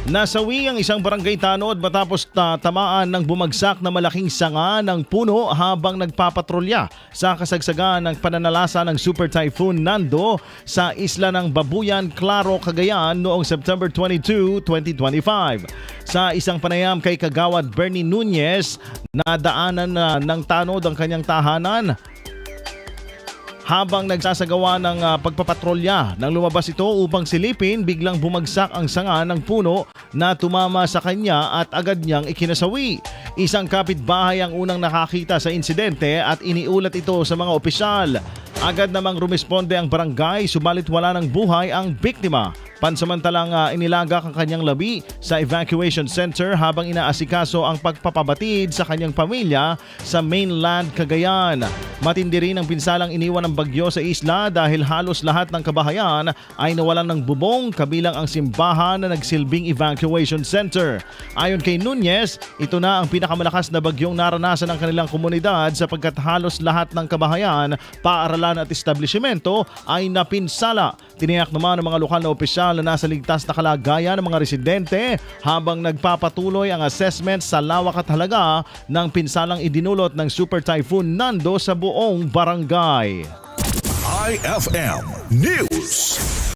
Nasawi ang isang barangay tanod matapos tamaan ng bumagsak na malaking sanga ng puno habang nagpapatrolya sa kasagsagan ng pananalasa ng Super Typhoon Nando sa isla ng Babuyan, Claro, Cagayan noong September 22, 2025. Sa isang panayam kay Kagawad Bernie Nunez, nadaanan na ng tanod ang kanyang tahanan. Habang nagsasagawa ng pagpapatrolya nang lumabas ito upang silipin, biglang bumagsak ang sanga ng puno na tumama sa kanya at agad niyang ikinasawi. Isang kapitbahay ang unang nakakita sa insidente at iniulat ito sa mga opisyal. Agad namang rumisponde ang barangay, subalit wala ng buhay ang biktima. Pansamantalang inilagak ang kanyang labi sa evacuation center habang inaasikaso ang pagpapabatid sa kanyang pamilya sa mainland Cagayan. Matindi rin ang pinsalang iniwan ng bagyo sa isla dahil halos lahat ng kabahayan ay nawalan ng bubong kabilang ang simbahan na nagsilbing evacuation center. Ayon kay Nunez, ito na ang pinakamalakas na bagyong naranasan ng kanilang komunidad sapagkat halos lahat ng kabahayan, paaralan at establishmento ay napinsala. Tiniyak naman ng mga lokal na opisyal na nasa ligtas na kalagayan ng mga residente habang nagpapatuloy ang assessment sa lawak at halaga ng pinsalang idinulot ng Super Typhoon Nando sa buong barangay. IFM News.